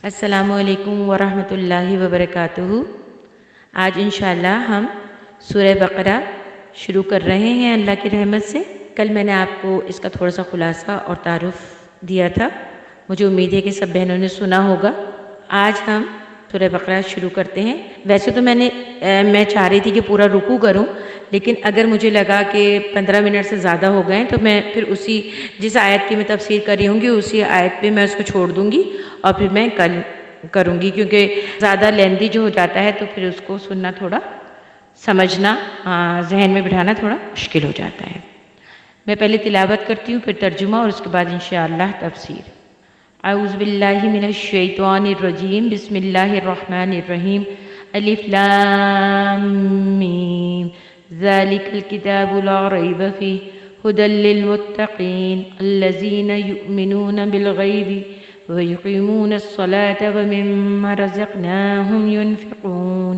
السلام علیکم ورحمۃ اللہ وبرکاتہ۔ آج انشاءاللہ ہم سورہ بقرہ شروع کر رہے ہیں اللہ کی رحمت سے۔ کل میں نے آپ کو اس کا تھوڑا سا خلاصہ اور تعارف دیا تھا، مجھے امید ہے کہ سب بہنوں نے سنا ہوگا۔ آج ہم سورہ بقرہ شروع کرتے ہیں۔ ویسے تو میں چاہ رہی تھی کہ پورا رکوع کروں، لیکن اگر مجھے لگا کہ 15 منٹ سے زیادہ ہو گئے تو میں پھر جس آیت کی میں تفسیر کر رہی ہوں گی اسی آیت پہ میں اس کو چھوڑ دوں گی اور پھر میں کل کروں گی، کیونکہ زیادہ لیندی جو ہو جاتا ہے تو پھر اس کو سننا تھوڑا، سمجھنا، ذہن میں بٹھانا تھوڑا مشکل ہو جاتا ہے۔ میں پہلے تلاوت کرتی ہوں، پھر ترجمہ اور اس کے بعد انشاءاللہ تفسیر۔ اعوذ باللہ من الشیطان الرجیم، بسم اللہ الرحمن الرحیم۔ الف لام میم، ذالک الکتاب لا ریب فیہ ھدی للمتقین الذین یؤمنون بالغیب ویقیمون الصلاة ومما رزقناہم ینفقون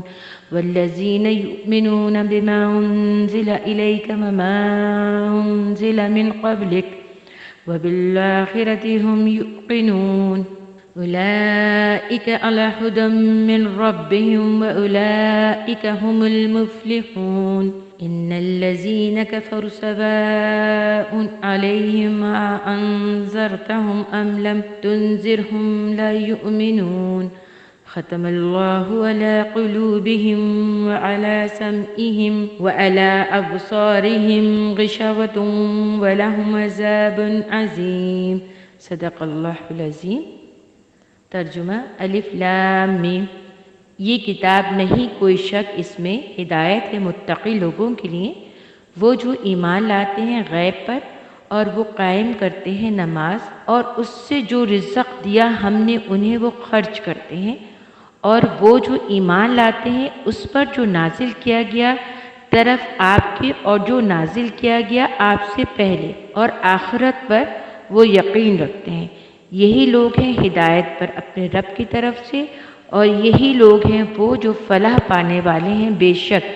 والذین یؤمنون بما انزل الیک وما انزل من قبلک وبالآخرة هم يوقنون أولئك على هدى من ربهم وأولئك هم المفلحون إن الذين كفروا سواء عليهم أنذرتهم أم لم تنذرهم لا يؤمنون ختم الله على قلوبهم وعلى سمعهم وعلى أبصارهم غشاوة ولهم عذاب عظيم صدق اللہ العظیم۔ ترجمہ۔ الف لام میم، یہ کتاب نہیں کوئی شک اس میں ہدایت ہے متقی لوگوں کے لیے، وہ جو ایمان لاتے ہیں غیب پر اور وہ قائم کرتے ہیں نماز اور اس سے جو رزق دیا ہم نے انہیں وہ خرچ کرتے ہیں، اور وہ جو ایمان لاتے ہیں اس پر جو نازل کیا گیا طرف آپ کے اور جو نازل کیا گیا آپ سے پہلے اور آخرت پر وہ یقین رکھتے ہیں، یہی لوگ ہیں ہدایت پر اپنے رب کی طرف سے، اور یہی لوگ ہیں وہ جو فلاح پانے والے ہیں۔ بے شک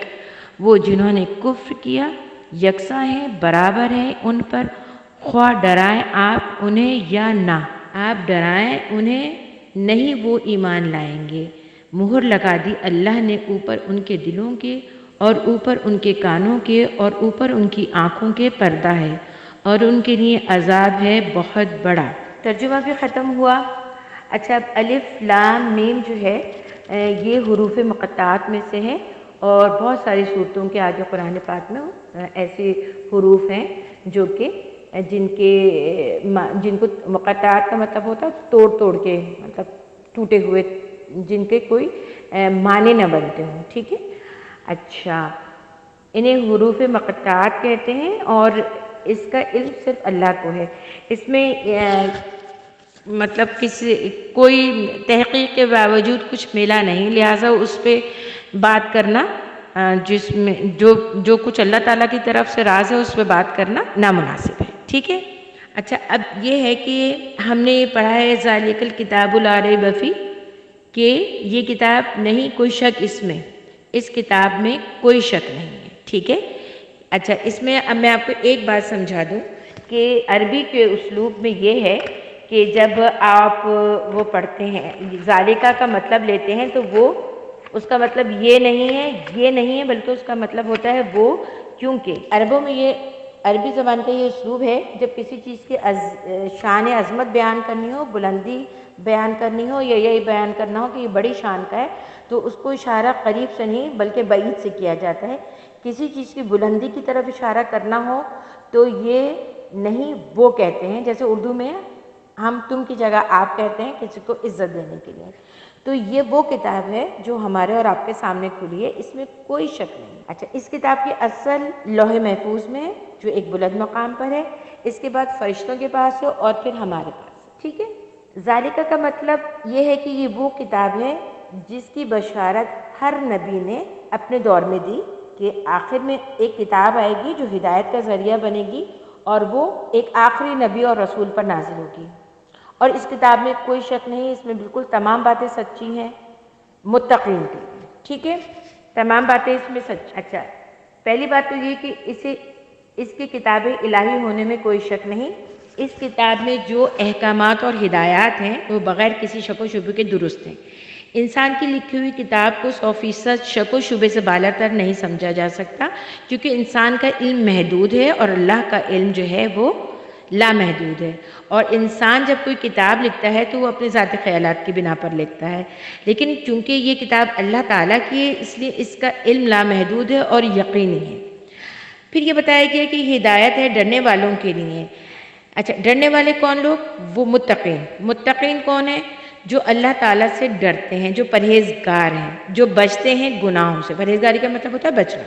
وہ جنہوں نے کفر کیا یکساں ہیں، برابر ہیں ان پر، خواہ ڈرائیں آپ انہیں یا نہ آپ ڈرائیں انہیں، نہیں وہ ایمان لائیں گے۔ مہر لگا دی اللہ نے اوپر ان کے دلوں کے اور اوپر ان کے کانوں کے اور اوپر ان کی آنکھوں کے پردہ ہے، اور ان کے لیے عذاب ہے بہت بڑا۔ ترجمہ بھی ختم ہوا۔ اچھا، اب الف لام میم جو ہے یہ حروف مقطعات میں سے ہے، اور بہت ساری صورتوں کے آگے قرآن پاک میں ایسے حروف ہیں جو کہ جن کو مقطعات کا مطلب ہوتا ہے توڑ توڑ کے، مطلب ٹوٹے ہوئے، جن کے کوئی معنی نہ بنتے ہوں، ٹھیک ہے۔ اچھا، انہیں حروف مقطعات کہتے ہیں اور اس کا علم صرف اللہ کو ہے۔ اس میں مطلب کوئی تحقیق کے باوجود کچھ ملا نہیں، لہٰذا اس پہ بات کرنا جس میں جو کچھ اللہ تعالیٰ کی طرف سے راز ہے اس پہ بات کرنا نامناسب ہے، ٹھیک ہے۔ اچھا، اب یہ ہے کہ ہم نے یہ پڑھا ہے ذالک الکتاب لا ریب فیہ، کہ یہ کتاب نہیں کوئی شک اس کتاب میں کوئی شک نہیں ہے، ٹھیک ہے۔ اچھا، اس میں اب میں آپ کو ایک بات سمجھا دوں کہ عربی کے اسلوب میں یہ ہے کہ جب آپ وہ پڑھتے ہیں ذالکہ کا مطلب لیتے ہیں تو وہ اس کا مطلب یہ نہیں ہے بلکہ اس کا مطلب ہوتا ہے وہ، کیونکہ عربوں میں یہ عربی زبان کا یہ اسلوب ہے، جب کسی چیز کی شان عظمت بیان کرنی ہو، بلندی بیان کرنی ہو، یا یہی بیان کرنا ہو کہ یہ بڑی شان کا ہے، تو اس کو اشارہ قریب سے نہیں بلکہ بعید سے کیا جاتا ہے۔ کسی چیز کی بلندی کی طرف اشارہ کرنا ہو تو یہ نہیں وہ کہتے ہیں، جیسے اردو میں ہم تم کی جگہ آپ کہتے ہیں کسی کو عزت دینے کے لیے۔ تو یہ وہ کتاب ہے جو ہمارے اور آپ کے سامنے کھلی ہے، اس میں کوئی شک نہیں۔ اچھا، اس کتاب کی اصل لوح محفوظ میں ہے جو ایک بلند مقام پر ہے، اس کے بعد فرشتوں کے پاس ہے اور پھر ہمارے پاس، ٹھیک ہے۔ ذالکہ کا مطلب یہ ہے کہ یہ وہ کتاب ہے جس کی بشارت ہر نبی نے اپنے دور میں دی کہ آخر میں ایک کتاب آئے گی جو ہدایت کا ذریعہ بنے گی، اور وہ ایک آخری نبی اور رسول پر نازل ہوگی، اور اس کتاب میں کوئی شک نہیں، اس میں بالکل تمام باتیں سچی ہیں متقین کے لیے، ٹھیک ہے۔ تمام باتیں اس میں سچ۔ اچھا، پہلی بات تو یہ کہ اس کی کتاب الہی ہونے میں کوئی شک نہیں، اس کتاب میں جو احکامات اور ہدایات ہیں وہ بغیر کسی شک و شبہ کے درست ہیں۔ انسان کی لکھی ہوئی کتاب کو 100% شک و شبہ سے بالاتر نہیں سمجھا جا سکتا، کیونکہ انسان کا علم محدود ہے اور اللہ کا علم جو ہے وہ لامحدود ہے۔ اور انسان جب کوئی کتاب لکھتا ہے تو وہ اپنے ذاتی خیالات کی بنا پر لکھتا ہے، لیکن چونکہ یہ کتاب اللہ تعالیٰ کی ہے اس لیے اس کا علم لامحدود ہے اور یقینی ہے۔ پھر یہ بتایا گیا کہ ہدایت ہے ڈرنے والوں کے لیے۔ اچھا، ڈرنے والے کون لوگ؟ وہ متقین۔ متقین کون ہیں؟ جو اللہ تعالیٰ سے ڈرتے ہیں، جو پرہیزگار ہیں، جو بچتے ہیں گناہوں سے۔ پرہیزگاری کا مطلب ہوتا ہے بچنا،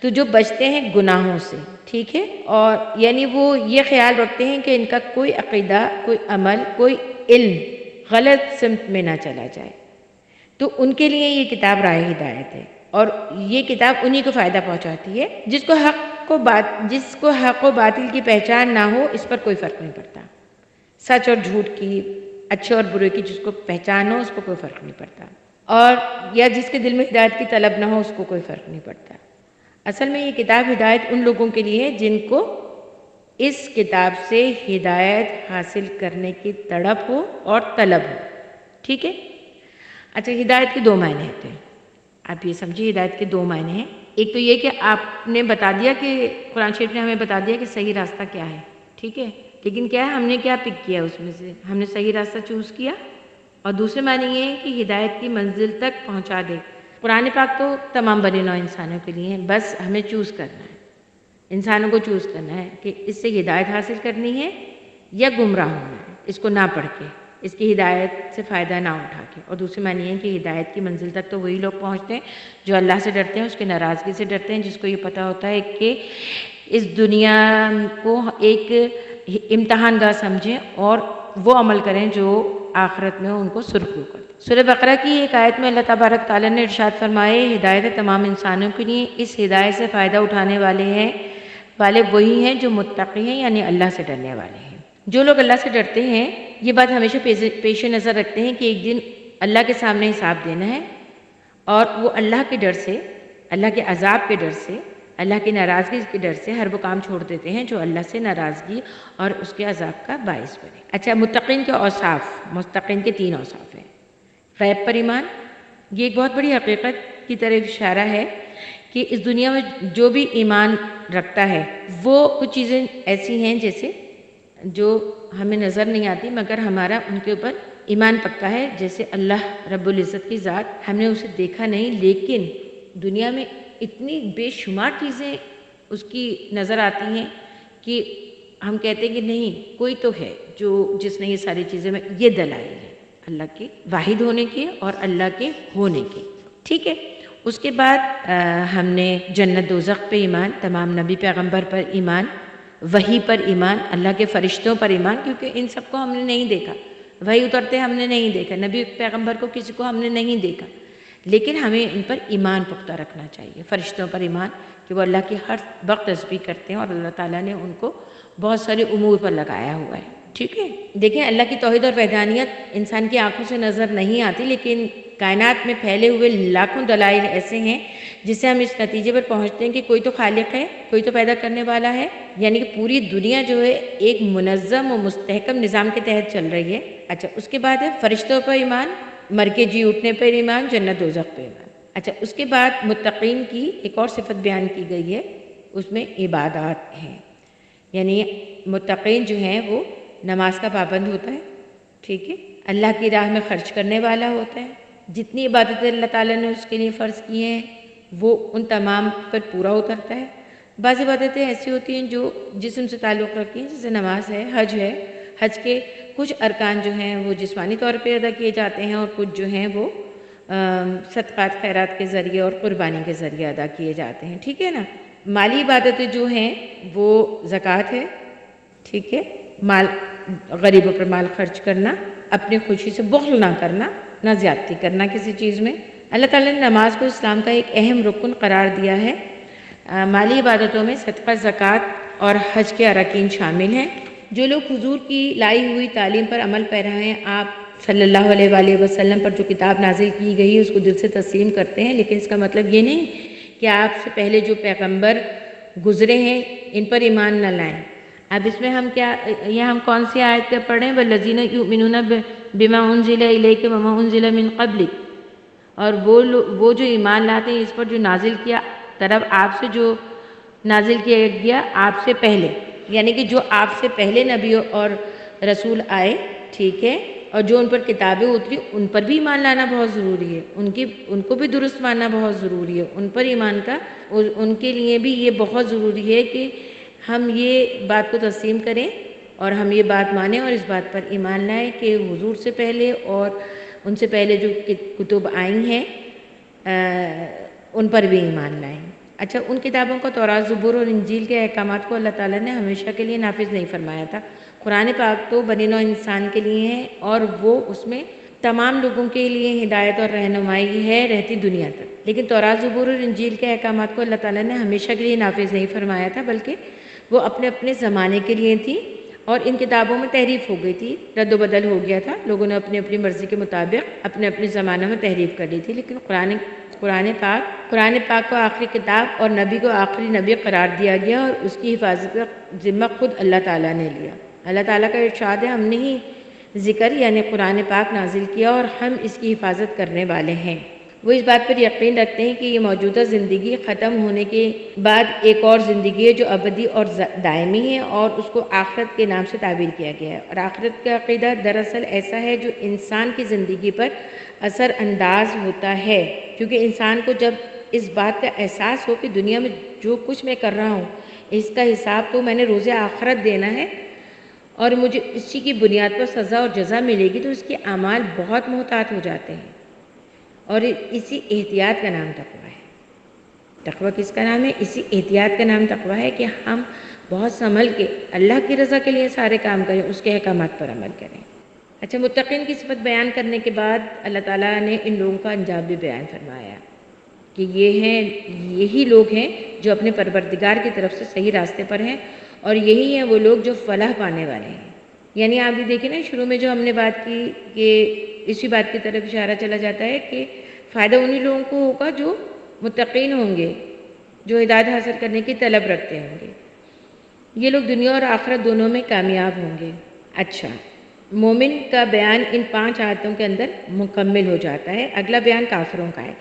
تو جو بچتے ہیں گناہوں سے، ٹھیک ہے، اور یعنی وہ یہ خیال رکھتے ہیں کہ ان کا کوئی عقیدہ، کوئی عمل، کوئی علم غلط سمت میں نہ چلا جائے، تو ان کے لیے یہ کتاب راہ ہدایت ہے۔ اور یہ کتاب انہی کو فائدہ پہنچاتی ہے جس کو حق و باطل کی پہچان نہ ہو، اس پر کوئی فرق نہیں پڑتا۔ سچ اور جھوٹ کی، اچھے اور برے کی جس کو پہچان ہو اس کو کوئی فرق نہیں پڑتا، اور یا جس کے دل میں ہدایت کی طلب نہ ہو اس کو کوئی فرق نہیں پڑتا۔ اصل میں یہ کتاب ہدایت ان لوگوں کے لیے ہے جن کو اس کتاب سے ہدایت حاصل کرنے کی تڑپ ہو اور طلب ہو، ٹھیک ہے۔ اچھا، ہدایت کے دو معنی ہوتے ہیں، آپ یہ سمجھیے ہدایت کے دو معنی ہیں۔ ایک تو یہ کہ آپ نے بتا دیا کہ قرآن شریف نے ہمیں بتا دیا کہ صحیح راستہ کیا ہے، ٹھیک ہے، لیکن کیا ہے، ہم نے کیا پک کیا اس میں سے، ہم نے صحیح راستہ چوز کیا۔ اور دوسرے معنی یہ ہے کہ ہدایت کی منزل تک پہنچا دے۔ قرآن پاک تو تمام بنی نوع انسانوں کے لیے ہے، بس ہمیں چوز کرنا ہے، انسانوں کو چوز کرنا ہے کہ اس سے ہدایت حاصل کرنی ہے یا گمراہ ہونا ہے، اس کو نہ پڑھ کے، اس کی ہدایت سے فائدہ نہ اٹھا کے۔ اور دوسری معنی ہے کہ ہدایت کی منزل تک تو وہی لوگ پہنچتے ہیں جو اللہ سے ڈرتے ہیں، اس کے ناراضگی سے ڈرتے ہیں، جس کو یہ پتہ ہوتا ہے کہ اس دنیا کو ایک امتحان گاہ سمجھیں اور وہ عمل کریں جو آخرت میں ان کو سرخرو کرتے۔ سورہ بقرہ کی ایک آیت میں اللہ تبارک تعالیٰ نے ارشاد فرمائے، ہدایت ہے تمام انسانوں کے لیے، اس ہدایت سے فائدہ اٹھانے والے وہی ہیں جو متقی ہیں، یعنی اللہ سے ڈرنے والے ہیں۔ جو لوگ اللہ سے ڈرتے ہیں یہ بات ہمیشہ پیش نظر رکھتے ہیں کہ ایک دن اللہ کے سامنے حساب دینا ہے، اور وہ اللہ کے ڈر سے، اللہ کے عذاب کے ڈر سے، اللہ کی ناراضگی کے ڈر سے ہر وہ کام چھوڑ دیتے ہیں جو اللہ سے ناراضگی اور اس کے عذاب کا باعث بنے۔ اچھا، متقین کے اوصاف، متقین کے 3 اوصاف ہیں۔ غیب پر ایمان، یہ ایک بہت بڑی حقیقت کی طرف اشارہ ہے کہ اس دنیا میں جو بھی ایمان رکھتا ہے وہ کچھ چیزیں ایسی ہیں جیسے جو ہمیں نظر نہیں آتی مگر ہمارا ان کے اوپر ایمان پکا ہے، جیسے اللہ رب العزت کی ذات، ہم نے اسے دیکھا نہیں لیکن دنیا میں اتنی بے شمار چیزیں اس کی نظر آتی ہیں کہ ہم کہتے ہیں کہ نہیں، کوئی تو ہے جس نے یہ ساری چیزیں میں، یہ دلائل ہے اللہ کے واحد ہونے کے اور اللہ کے ہونے کے، ٹھیک ہے۔ اس کے بعد ہم نے جنت دوزخ پہ ایمان، تمام نبی پیغمبر پر ایمان، وحی پر ایمان، اللہ کے فرشتوں پر ایمان، کیونکہ ان سب کو ہم نے نہیں دیکھا، وحی اترتے ہم نے نہیں دیکھا، نبی پیغمبر کو کسی کو ہم نے نہیں دیکھا، لیکن ہمیں ان پر ایمان پختہ رکھنا چاہیے۔ فرشتوں پر ایمان کہ وہ اللہ کی ہر وقت تسبیح کرتے ہیں اور اللہ تعالیٰ نے ان کو بہت سارے امور پر لگایا ہوا ہے، ٹھیک ہے۔ دیکھیں، اللہ کی توحید اور وحدانیت انسان کی آنکھوں سے نظر نہیں آتی، لیکن کائنات میں پھیلے ہوئے لاکھوں دلائل ایسے ہیں جس سے ہم اس نتیجے پر پہنچتے ہیں کہ کوئی تو خالق ہے، کوئی تو پیدا کرنے والا ہے، یعنی کہ پوری دنیا جو ہے ایک منظم و مستحکم نظام کے تحت چل رہی ہے۔ اچھا، اس کے بعد ہے فرشتوں پر ایمان، مر کے جی اٹھنے پر ایمان، جنت دوزخ پر ایمان۔ اچھا، اس کے بعد متقین کی ایک اور صفت بیان کی گئی ہے، اس میں عبادات ہیں، یعنی متقین جو ہیں وہ نماز کا پابند ہوتا ہے، ٹھیک ہے، اللہ کی راہ میں خرچ کرنے والا ہوتا ہے، جتنی عبادتیں اللہ تعالیٰ نے اس کے لیے فرض کی ہیں وہ ان تمام پر پورا اترتا ہے۔ بعض عبادتیں ایسی ہوتی ہیں جو جسم سے تعلق رکھتی ہیں، جیسے نماز ہے، حج کے کچھ ارکان جو ہیں وہ جسمانی طور پہ ادا کیے جاتے ہیں اور کچھ جو ہیں وہ صدقات خیرات کے ذریعے اور قربانی کے ذریعے ادا کیے جاتے ہیں، ٹھیک ہے نا۔ مالی عبادتیں جو ہیں وہ زکوٰۃ ہے، ٹھیک ہے، مال غریبوں پر مال خرچ کرنا، اپنی خوشی سے بخل نہ کرنا، نہ زیادتی کرنا کسی چیز میں۔ اللہ تعالیٰ نے نماز کو اسلام کا ایک اہم رکن قرار دیا ہے۔ مالی عبادتوں میں صدقہ، زکوٰۃ اور حج کے اراکین شامل ہیں۔ جو لوگ حضور کی لائی ہوئی تعلیم پر عمل پیرا ہیں، آپ صلی اللہ علیہ وآلہ وسلم پر جو کتاب نازل کی گئی ہے اس کو دل سے تسلیم کرتے ہیں، لیکن اس کا مطلب یہ نہیں کہ آپ سے پہلے جو پیغمبر گزرے ہیں ان پر ایمان نہ لائیں۔ اب اس میں ہم کیا، یہ ہم کون سی آیت پہ پڑھیں؟ والذین یؤمنون بما انزل الیک وما انزل من قبلک، اور وہ جو ایمان لاتے ہیں اس پر جو نازل کیا طرف آپ سے، جو نازل کیا گیا آپ سے پہلے، یعنی کہ جو آپ سے پہلے نبی اور رسول آئے، ٹھیک ہے، اور جو ان پر کتابیں اتری ان پر بھی ایمان لانا بہت ضروری ہے، ان کو بھی درست ماننا بہت ضروری ہے، ان پر ایمان کا ان کے لیے بھی یہ بہت ضروری ہے کہ ہم یہ بات کو تسلیم کریں اور ہم یہ بات مانیں اور اس بات پر ایمان لائیں کہ حضور سے پہلے اور ان سے پہلے جو کتب آئی ہیں ان پر بھی ایمان لائیں۔ اچھا، ان کتابوں کو توراۃ، زبور اور انجیل کے احکامات کو اللہ تعالیٰ نے ہمیشہ کے لیے نافذ نہیں فرمایا تھا۔ قرآن پاک تو بنی نوع انسان کے لیے ہے اور وہ اس میں تمام لوگوں کے لیے ہدایت اور رہنمائی ہے رہتی دنیا تک، لیکن توراۃ، زبور اور انجیل کے احکامات کو اللہ تعالیٰ نے ہمیشہ کے لیے نافذ نہیں فرمایا تھا، بلکہ وہ اپنے اپنے زمانے کے لیے تھی، اور ان کتابوں میں تحریف ہو گئی تھی، رد و بدل ہو گیا تھا، لوگوں نے اپنی اپنی مرضی کے مطابق اپنے اپنے زمانوں میں تحریف کر لی تھی، لیکن قرآن پاک کو آخری کتاب اور نبی کو آخری نبی قرار دیا گیا، اور اس کی حفاظت کا ذمہ خود اللہ تعالیٰ نے لیا۔ اللہ تعالیٰ کا ارشاد ہے، ہم نے ہی ذکر یعنی قرآن پاک نازل کیا اور ہم اس کی حفاظت کرنے والے ہیں۔ وہ اس بات پر یقین رکھتے ہیں کہ یہ موجودہ زندگی ختم ہونے کے بعد ایک اور زندگی ہے جو ابدی اور دائمی ہے، اور اس کو آخرت کے نام سے تعبیر کیا گیا ہے، اور آخرت کا عقیدہ دراصل ایسا ہے جو انسان کی زندگی پر اثر انداز ہوتا ہے، کیونکہ انسان کو جب اس بات کا احساس ہو کہ دنیا میں جو کچھ میں کر رہا ہوں اس کا حساب تو میں نے روز آخرت دینا ہے اور مجھے اسی کی بنیاد پر سزا اور جزا ملے گی، تو اس کے اعمال بہت محتاط ہو جاتے ہیں، اور اسی احتیاط کا نام تقویٰ ہے۔ تقویٰ کس کا نام ہے؟ اسی احتیاط کا نام تقویٰ ہے کہ ہم بہت سنبھل کے اللہ کی رضا کے لیے سارے کام کریں، اس کے احکامات پر عمل کریں۔ اچھا، متقین کی صفت بیان کرنے کے بعد اللہ تعالیٰ نے ان لوگوں کا انجام بھی بیان فرمایا کہ یہی لوگ ہیں جو اپنے پروردگار کی طرف سے صحیح راستے پر ہیں، اور یہی ہیں وہ لوگ جو فلاح پانے والے ہیں۔ یعنی آپ بھی دیکھیں نا، شروع میں جو ہم نے بات کی کہ اسی بات کی طرف اشارہ چلا جاتا ہے کہ فائدہ انہی لوگوں کو ہوگا جو متقین ہوں گے، جو ہدایت حاصل کرنے کی طلب رکھتے ہوں گے، یہ لوگ دنیا اور آخرت دونوں میں کامیاب ہوں گے۔ اچھا، مومن کا بیان ان 5 آیتوں کے اندر مکمل ہو جاتا ہے۔ اگلا بیان کافروں کا ہے۔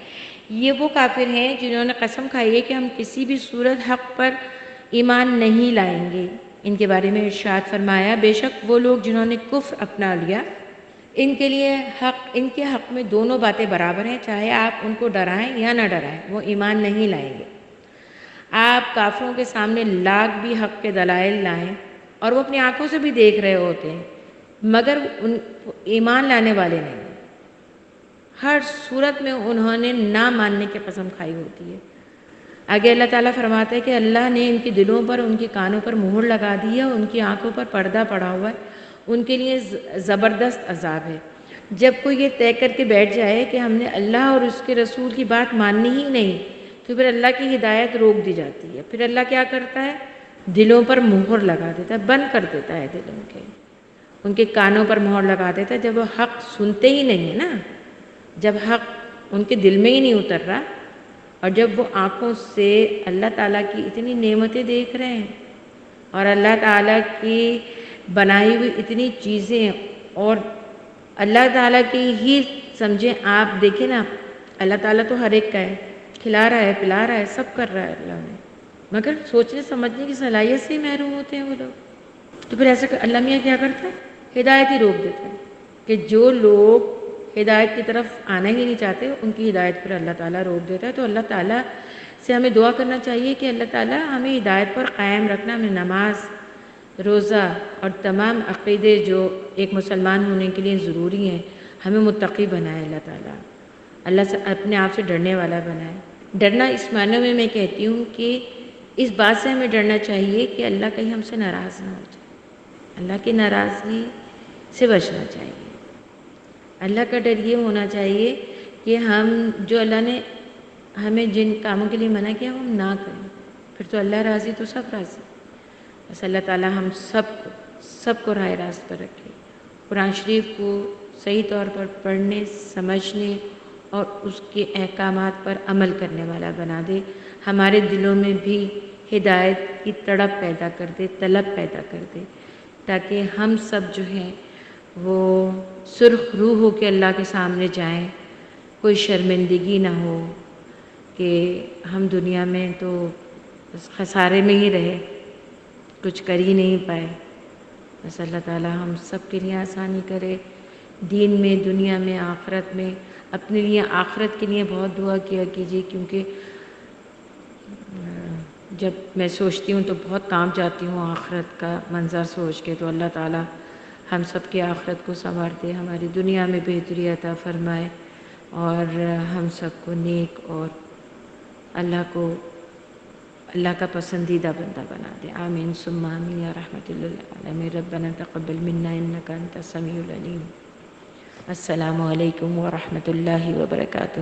یہ وہ کافر ہیں جنہوں نے قسم کھائی ہے کہ ہم کسی بھی صورت حق پر ایمان نہیں لائیں گے۔ ان کے بارے میں ارشاد فرمایا، بے شک وہ لوگ جنہوں نے کفر اپنا لیا، ان کے حق میں دونوں باتیں برابر ہیں، چاہے آپ ان کو ڈرائیں یا نہ ڈرائیں، وہ ایمان نہیں لائیں گے۔ آپ کافروں کے سامنے لاکھ بھی حق کے دلائل لائیں اور وہ اپنی آنکھوں سے بھی دیکھ رہے ہوتے ہیں، مگر ایمان لانے والے نہیں، ہر صورت میں انہوں نے نہ ماننے کی قسم کھائی ہوتی ہے۔ آگے اللہ تعالیٰ فرماتا ہے کہ اللہ نے ان کے دلوں پر، ان کے کانوں پر مہر لگا دی ہے، ان کی آنکھوں پر پردہ پڑا ہوا ہے، ان کے لیے زبردست عذاب ہے۔ جب کوئی یہ طے کر کے بیٹھ جائے کہ ہم نے اللہ اور اس کے رسول کی بات ماننی ہی نہیں، تو پھر اللہ کی ہدایت روک دی جاتی ہے۔ پھر اللہ کیا کرتا ہے؟ دلوں پر مہر لگا دیتا ہے، بند کر دیتا ہے دلوں کے، ان کے کانوں پر مہر لگا دیتا ہے۔ جب وہ حق سنتے ہی نہیں ہیں نا، جب حق ان کے دل میں ہی نہیں اتر رہا، اور جب وہ آنکھوں سے اللہ تعالیٰ کی اتنی نعمتیں دیکھ رہے ہیں اور اللہ تعالیٰ کی بنائی ہوئی اتنی چیزیں، اور اللہ تعالیٰ کی ہی سمجھیں، آپ دیکھیں نا، اللہ تعالیٰ تو ہر ایک کا ہے، کھلا رہا ہے، پلا رہا ہے، سب کر رہا ہے اللہ نے، مگر سوچنے سمجھنے کی صلاحیت سے ہی محروم ہوتے ہیں وہ لوگ۔ تو پھر ایسا اللہ میاں کیا کرتا ہے؟ ہدایت ہی روک دیتا ہے کہ جو لوگ ہدایت کی طرف آنا ہی نہیں چاہتے ان کی ہدایت پر اللہ تعالیٰ روک دیتا ہے۔ تو اللہ تعالیٰ سے ہمیں دعا کرنا چاہیے کہ اللہ تعالیٰ ہمیں ہدایت پر قائم رکھنا، ہمیں نماز، روزہ اور تمام عقیدے جو ایک مسلمان ہونے کے لیے ضروری ہیں، ہمیں متقی بنائے اللہ تعالیٰ، اللہ سے اپنے آپ سے ڈرنے والا بنائے۔ ڈرنا اس معنی میں کہتی ہوں کہ اس بات سے ہمیں ڈرنا چاہیے کہ اللہ کہیں ہم سے ناراض نہ ہو جائے، اللہ کی ناراضگی سے بچنا چاہیے۔ اللہ کا ڈر یہ ہونا چاہیے کہ ہم جو اللہ نے ہمیں جن کاموں کے لیے منع کیا وہ ہم نہ کریں، پھر تو اللہ راضی تو سب راضی۔ بس اللہ تعالیٰ ہم سب کو راہ راست پر رکھے، قرآن شریف کو صحیح طور پر پڑھنے، سمجھنے اور اس کے احکامات پر عمل کرنے والا بنا دے، ہمارے دلوں میں بھی ہدایت کی تڑپ پیدا کر دے، طلب پیدا کر دے، تاکہ ہم سب جو ہیں وہ سرخ روح ہو کے اللہ کے سامنے جائیں، کوئی شرمندگی نہ ہو کہ ہم دنیا میں تو بس خسارے میں ہی رہے، کچھ کر ہی نہیں پائے۔ بس اللہ تعالی ہم سب کے لیے آسانی کرے، دین میں، دنیا میں، آخرت میں۔ اپنے لیے آخرت کے لیے بہت دعا کیا کیجیے، کیونکہ جب میں سوچتی ہوں تو بہت کانپ جاتی ہوں آخرت کا منظر سوچ کے۔ تو اللہ تعالی ہم سب کی آخرت کو سنوار دے، ہماری دنیا میں بہتری عطا فرمائے، اور ہم سب کو نیک اور اللہ کا پسندیدہ بندہ بنا دے۔ آمین ثم آمین یا رحمت للعالمین۔ ربنا تقبل منا انک انت السمیع العلیم۔ السلام علیکم ورحمۃ اللہ وبرکاتہ۔